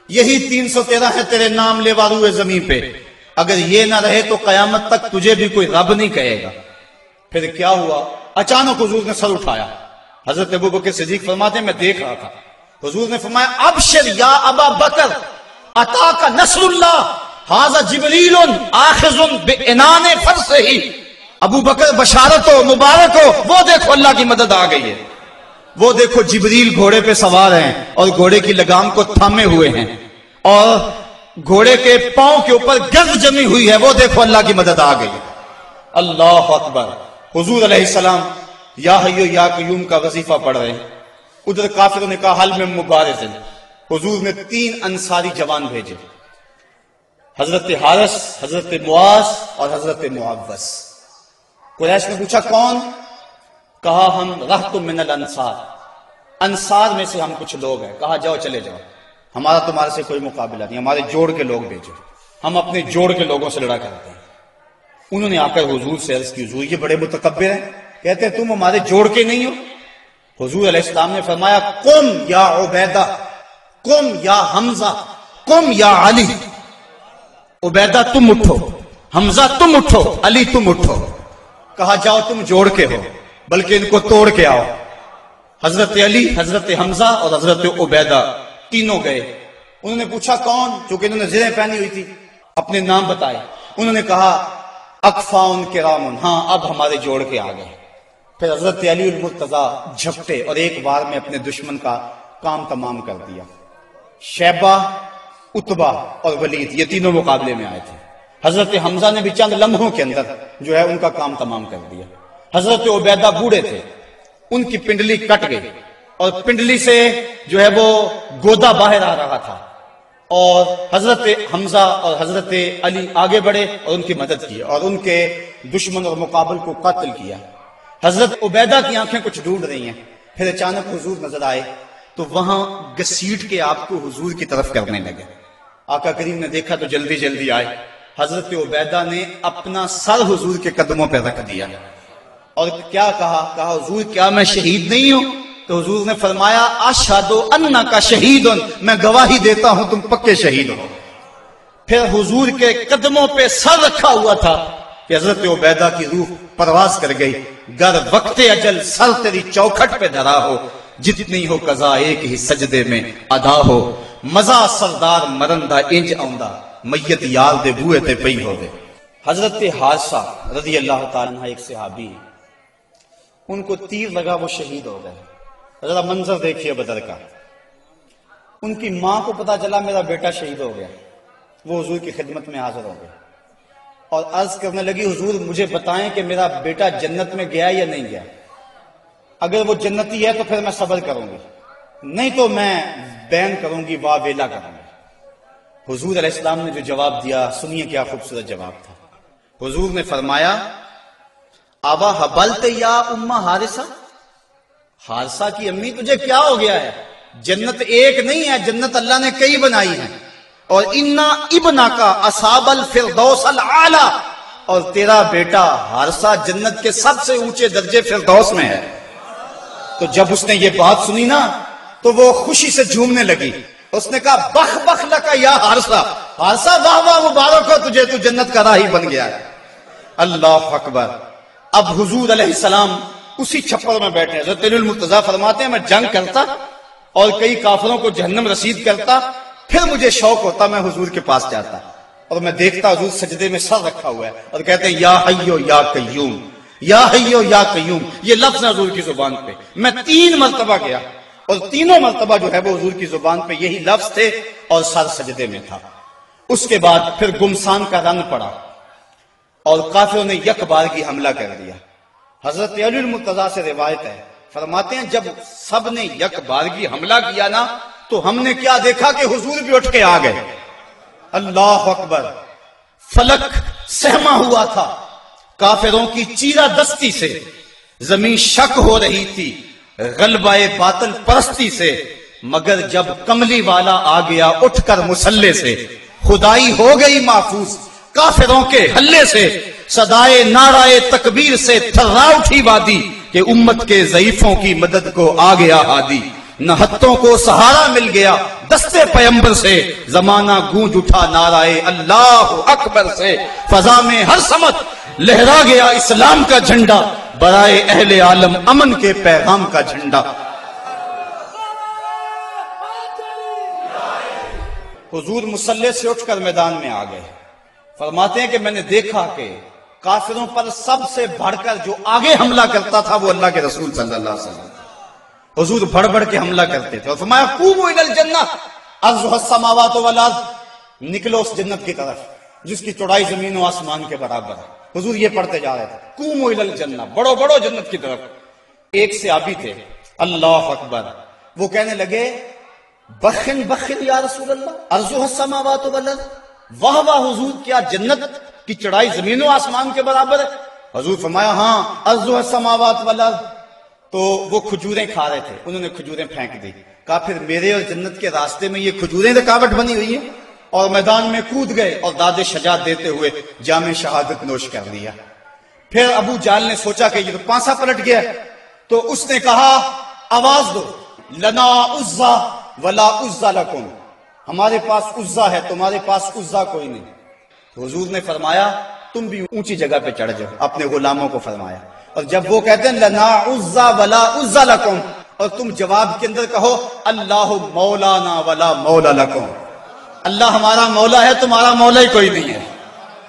یہی 313 ہے تیرے نام لیوا روئے زمین پہ، اگر یہ نہ رہے تو قیامت تک تجھے بھی کوئی رب نہیں کہے گا۔ پھر کیا ہوا؟ اچانک حضور نے سر اٹھایا۔ حضرت ابوبکر صدیق فرماتے ہیں میں دیکھ رہا تھا، حضور نے فرمایا ابشر یا ابا بکر اتاک نصر اللہ ھذا جبریل آخذ بعنان فرسہ، ابو بکر بشارت ہو، مبارک ہو، وہ دیکھو اللہ کی مدد آ گئی ہے، وہ دیکھو جبریل گھوڑے پہ سوار ہیں اور گھوڑے کی لگام کو تھامے ہوئے ہیں اور گھوڑے کے پاؤں کے اوپر گرد جمی ہوئی ہے، وہ دیکھو اللہ کی مدد آ گئی ہے۔ اللہ اکبر۔ حضور علیہ السلام یا حیو یا قیوم کا وظیفہ پڑھ رہے ہیں، ادھر کافروں نے کہا حل میں مبارز، حضور نے 3 انصاری جوان بھیجے، حضرت حارث، حضرت معاذ اور حضرت معوذ۔ قریش نے پوچھا کون؟ کہا ہم رہت من الانصار، انصار میں سے ہم کچھ لوگ ہیں۔ کہا جاؤ چلے جاؤ، ہمارا تمہارے سے کوئی مقابلہ نہیں، ہمارے جوڑ کے لوگ بھیجو، ہم اپنے جوڑ کے لوگوں سے لڑا کرتے ہیں۔ انہوں نے آ کر حضور سے عرض کی حضور یہ بڑے متکبر ہیں، کہتے ہیں تم ہمارے جوڑ کے نہیں ہو۔ حضور علیہ السلام نے فرمایا قم یا عبیدہ، قم یا حمزہ، قم یا علی۔ عبیدہ تم اٹھو، حمزہ تم اٹھو، علی تم اٹھو۔ کہا جاؤ تم جوڑ کے ہو، بلکہ ان کو توڑ کے آؤ۔ حضرت علی، حضرت حمزہ اور حضرت عبیدہ تینوں گئے۔ انہوں نے پوچھا کون؟ چونکہ انہوں نے زرہیں پہنی ہوئی تھی، اپنے نام بتائے۔ انہوں نے کہا اکفاؤن کرامن، ہاں اب ہمارے جوڑ کے آ گئے۔ پھر حضرت علی المرتضیٰ جھپٹے اور ایک بار میں اپنے دشمن کا کام تمام کر دیا۔ شیبہ، عتبہ اور ولید یہ تینوں مقابلے میں آئے تھے۔ حضرت حمزہ نے بھی چند لمحوں کے اندر جو ہے ان کا کام تمام کر دیا۔ حضرت عبیدہ بوڑھے تھے، ان کی پنڈلی کٹ گئی اور پنڈلی سے جو ہے وہ گودا باہر آ رہا تھا، اور حضرت حمزہ اور حضرت علی آگے بڑھے اور ان کی مدد کی اور ان کے دشمن اور مقابل کو قتل کیا۔ حضرت عبیدہ کی آنکھیں کچھ ڈھونڈ رہی ہیں، پھر اچانک حضور نظر آئے تو وہاں گھسیٹ کے آپ کو حضور کی طرف کرنے لگے۔ آقا کریم نے دیکھا تو جلدی جلدی آئے۔ حضرت عبیدہ نے اپنا سر حضور کے قدموں پہ رکھ دیا اور کیا کہا؟ کہا حضور کیا میں شہید نہیں ہوں؟ تو حضور نے فرمایا اشہد انک شہید، میں گواہی دیتا ہوں تم پکے شہید ہو۔ پھر حضور کے قدموں پہ سر رکھا ہوا تھا کہ حضرت عبیدہ کی روح پرواز کر گئی۔ گر وقت اجل سر تیری چوکھٹ پہ دھرا ہو، جتنی ہو قضا ایک ہی سجدے میں ادا ہو، مزہ سردار مرندہ انج آؤندہ، میت یار دے بوئے تے پئی ہو دے۔ حضرت حارثہ رضی اللہ تعالیٰ عنہ ایک صحابی، ان کو تیر لگا، وہ شہید ہو گئے۔ ذرا منظر دیکھیے بدر کا۔ ان کی ماں کو پتا چلا میرا بیٹا شہید ہو گیا، وہ حضور کی خدمت میں حاضر ہو گئے اور عرض کرنے لگی حضور مجھے بتائیں کہ میرا بیٹا جنت میں گیا یا نہیں گیا، اگر وہ جنتی ہے تو پھر میں صبر کروں گی، نہیں تو میں بین کروں گی، واہ ویلا کروں گی۔ حضور علیہ السلام نے جو جواب دیا سنیے کیا خوبصورت جواب تھا۔ حضور نے فرمایا آبا حبلت یا امہ حارثہ، حارثہ کی امی تجھے کیا ہو گیا ہے؟ جنت ایک نہیں ہے، جنت اللہ نے کئی بنائی ہیں، اور انا ابنا کا اصحاب الفردوس الاعلی، اور تیرا بیٹا حارثہ جنت کے سب سے اونچے درجے فردوس میں ہے۔ تو جب اس نے یہ بات سنی نا تو وہ خوشی سے جھومنے لگی، اس نے کہا بخ بخ لکا یا حارثہ، حارثہ واہ واہ مبارک ہو تجھے، تو جنت کا راہی بن گیا ہے۔ اللہ اکبر۔ اب حضور علیہ السلام اسی چھپر میں بیٹھے ہیں۔ حضرت علی المرتضیٰ فرماتے ہیں میں جنگ کرتا اور کئی کافروں کو جہنم رسید کرتا، پھر مجھے شوق ہوتا میں حضور کے پاس جاتا اور میں دیکھتا حضور سجدے میں سر رکھا ہوا ہے اور کہتے ہیں یا حیو یا قیوم، یا حیو یا قیوم، یہ لفظ ہے حضور کی زبان پہ۔ میں 3 مرتبہ گیا اور تینوں مرتبہ جو ہے وہ حضور کی زبان پہ یہی لفظ تھے اور سر سجدے میں تھا۔ اس کے بعد پھر گمسان کا رنگ پڑا اور کافروں نے یک بارگی حملہ کر دیا۔ حضرت علی المرتضیٰ سے روایت ہے، فرماتے ہیں جب سب نے یک بارگی حملہ کیا نا تو ہم نے کیا دیکھا کہ حضور بھی اٹھ کے آ گئے۔ اللہ اکبر۔ فلک سہما ہوا تھا کافروں کی چیرہ دستی سے، زمین شک ہو رہی تھی غلبہ باطل پرستی سے، مگر جب کملی والا آ گیا اٹھ کر مسلح سے، خدائی ہو گئی محفوظ کافروں کے حلے سے، صدائے نعرہ تکبیر سے تھرا اٹھی وادی کہ امت کے ضعیفوں کی مدد کو آ گیا ہادی، نہ ہتھوں کو سہارا مل گیا دستے پیمبر سے، زمانہ گونج اٹھا نعرہ اللہ اکبر سے، فضا میں ہر سمت لہرا گیا اسلام کا جھنڈا، برائے اہل عالم امن کے پیغام کا جھنڈا۔ حضور مصلی سے اٹھ کر میدان میں آ گئے، فرماتے ہیں کہ میں نے دیکھا کہ کافروں پر سب سے بڑھ کر جو آگے حملہ کرتا تھا وہ اللہ کے رسول صلی اللہ علیہ وسلم۔ حضور بڑھ بڑھ کے حملہ کرتے تھے اور فرمایا قوموا الی الجنہ عرضها السماوات والارض، نکلو اس جنت کی طرف جس کی چوڑائی زمین و آسمان کے برابر ہے۔ حضور یہ پڑھتے جا رہے تھے قوموا الی الجنہ، بڑھو بڑھو جنت کی طرف۔ ایک صحابی تھے اللہ اکبر، وہ کہنے لگے بخن بخن یا رسول اللہ عرضها السماوات والارض، واہ واہ حضور کیا جنت کی چڑھائی زمین و آسمان کے برابر ہے؟ حضور فرمایا ہاں عرضها السماوات والارض۔ تو وہ کھجوریں کھا رہے تھے، انہوں نے کھجوریں پھینک دی، کہا پھر میرے اور جنت کے راستے میں یہ کھجوریں رکاوٹ بنی ہوئی ہیں، اور میدان میں کود گئے اور داد شجاعت دیتے ہوئے جام شہادت نوش کر لیا۔ پھر ابو جہل نے سوچا کہ یہ تو پانسا پلٹ گیا، تو اس نے کہا آواز دو لنا عزا ولا عزا لکم، ہمارے پاس عزا ہے تمہارے پاس عزا کوئی نہیں۔ تو حضور نے فرمایا تم بھی اونچی جگہ پہ چڑھ جاؤ، اپنے غلاموں کو فرمایا، اور جب وہ کہتے ہیں لنا عزا ولا عزا لکم، اور تم جواب کے اندر کہو اللہ مولانا ولا مولا لکم، اللہ ہمارا مولا ہے تمہارا مولا ہی کوئی نہیں ہے۔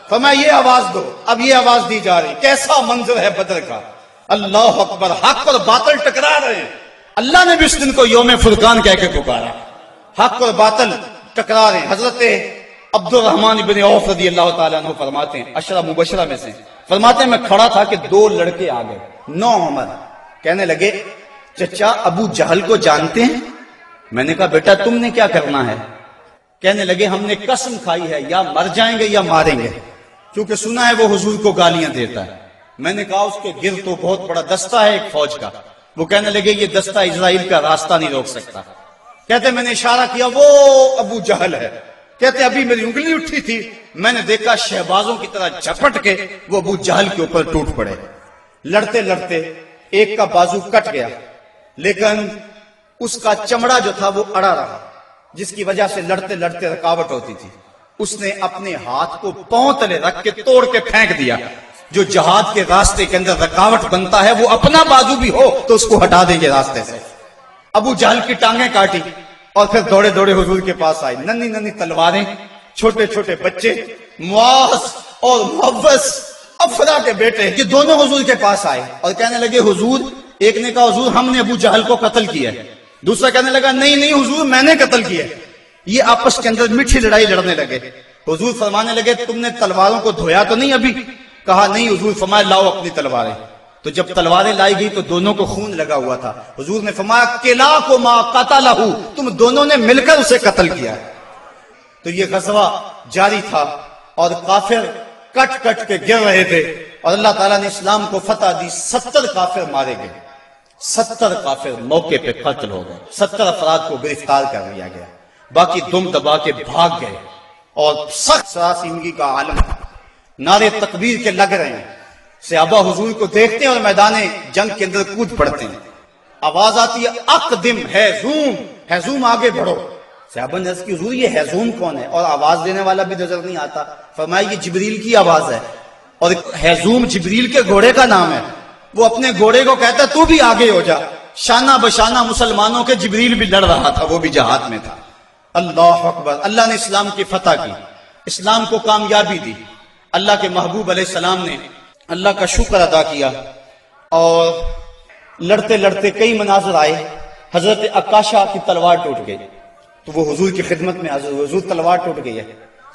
فرمایا یہ آواز دو، اب یہ آواز دی جا رہی، کیسا منظر ہے بدر کا، اللہ اکبر، حق اور باطل ٹکرا رہے ہیں۔ اللہ نے بھی اس دن کو یوم فرقان کہہ کے پکارا، حق اور باطل ٹکرا رہے ہیں۔ حضرت عبد الرحمن بن عوف رضی اللہ تعالیٰ عنہ فرماتے ہیں، عشرہ مبشرہ میں سے فرماتے ہیں میں کھڑا تھا کہ دو لڑکے آ گئے، نو عمر، کہنے لگے چچا ابو جہل کو جانتے ہیں؟ میں نے کہا بیٹا تم نے کیا کرنا ہے؟ کہنے لگے ہم نے قسم کھائی ہے یا مر جائیں گے یا ماریں گے، کیونکہ سنا ہے وہ حضور کو گالیاں دیتا ہے۔ میں نے کہا اس کے گرد تو بہت بڑا دستہ ہے ایک فوج کا۔ وہ کہنے لگے یہ دستہ اسرائیل کا راستہ نہیں روک سکتا۔ کہتے میں نے اشارہ کیا وہ ابو جہل ہے۔ کہتے ابھی میری انگلی اٹھی تھی، میں نے دیکھا شہبازوں کی طرح جھپٹ کے وہ ابو جہل کے اوپر ٹوٹ پڑے۔ لڑتے لڑتے ایک کا بازو کٹ گیا، لیکن اس کا چمڑا جو تھا وہ اڑا رہا، جس کی وجہ سے لڑتے لڑتے رکاوٹ ہوتی تھی۔ اس نے اپنے ہاتھ کو پاؤں تلے رکھ کے توڑ کے پھینک دیا۔ جو جہاد کے راستے کے اندر رکاوٹ بنتا ہے وہ اپنا بازو بھی ہو تو اس کو ہٹا دیں گے راستے سے۔ ابو جہل کی ٹانگیں کاٹی اور پھر دوڑے دوڑے حضور کے پاس آئے، ننھی ننھی تلواریں، چھوٹے چھوٹے بچے، معاذ اور محوذ افرا کے بیٹے، یہ دونوں حضور کے پاس آئے اور کہنے لگے حضور، ایک نے کہا حضور ہم نے ابو جہل کو قتل کیا ہے، دوسرا کہنے لگا نہیں نہیں حضور میں نے قتل کیا۔ یہ آپس کے اندر میٹھی لڑائی لڑنے لگے۔ حضور فرمانے لگے تم نے تلواروں کو دھویا تو نہیں ابھی؟ کہا نہیں حضور۔ فرمایا لاؤ اپنی تلواریں۔ تو جب تلواریں لائی گئی تو دونوں کو خون لگا ہوا تھا۔ حضور نے فرمایا کلاکما قتلہ، تم دونوں نے مل کر اسے قتل کیا۔ تو یہ غزوہ جاری تھا اور کافر کٹ کٹ کے گر رہے تھے اور اللہ تعالیٰ نے اسلام کو فتح دی۔ 70 کافر مارے گئے، 70 کافر موقع پہ قتل ہو گئے، 70 افراد کو گرفتار کر لیا گیا، باقی دم دبا کے بھاگ گئے اور سخت سراسیمگی کا عالم، نعرے تکبیر کے لگ رہے ہیں۔ صحابہ حضور کو دیکھتے ہیں اور میدان جنگ کے اندر کود پڑتے ہیں۔ آواز آتی ہے اقدم ہیزوم، ہیزوم آگے بڑھو۔ صحابہ نے عرض کی حضور یہ ہیزوم کون ہے؟ اور آواز دینے والا بھی نظر نہیں آتا۔ فرمایا یہ جبریل کی آواز ہے، اور ہیزوم جبریل کے گھوڑے کا نام ہے۔ وہ اپنے گھوڑے کو کہتا تو بھی آگے ہو جا۔ شانہ بشانہ مسلمانوں کے جبریل بھی لڑ رہا تھا، وہ بھی جہاد میں تھا۔ اللہ اکبر۔ اللہ نے اسلام کی فتح کی، اسلام کو کامیابی دی۔ اللہ کے محبوب علیہ السلام نے اللہ کا شکر ادا کیا اور لڑتے لڑتے کئی مناظر آئے۔ حضرت عکاشہ کی تلوار ٹوٹ گئی تو وہ حضور کی خدمت میں حاضر ہوئے، حضور تلوار ٹوٹ گئی ہے،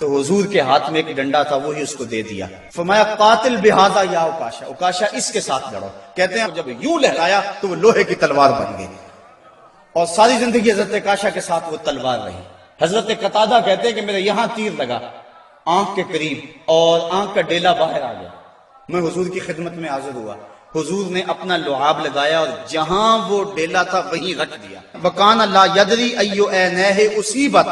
تو حضور کے ہاتھ میں ایک ڈنڈا تھا وہی اس کو دے دیا۔ فرمایا قاتل بہذا یا عکاشہ، عکاشہ اس کے ساتھ لڑو۔ کہتے ہیں جب یوں لہرایا تو وہ لوہے کی تلوار بن گئی اور ساری زندگی حضرت عکاشہ کے ساتھ وہ تلوار رہی۔ حضرت قتادہ کہتے ہیں کہ میرے یہاں تیر لگا آنکھ کے قریب اور آنکھ کا ڈیلا باہر آ گیا۔ میں حضور کی خدمت میں حاضر ہوا، حضور نے اپنا لعاب لگایا اور جہاں وہ ڈیلا تھا وہیں رکھ دیا۔ وَكَانَ لَا يَدْرِي أَيُّ عَيْنَيْهِ أُصِيبَتْ،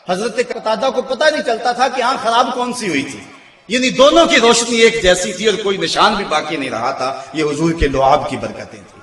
حضرت قتادہ کو پتہ نہیں چلتا تھا کہ آنکھ خراب کون سی ہوئی تھی، یعنی دونوں کی روشنی ایک جیسی تھی اور کوئی نشان بھی باقی نہیں رہا تھا۔ یہ حضور کے لعاب کی برکتیں تھیں۔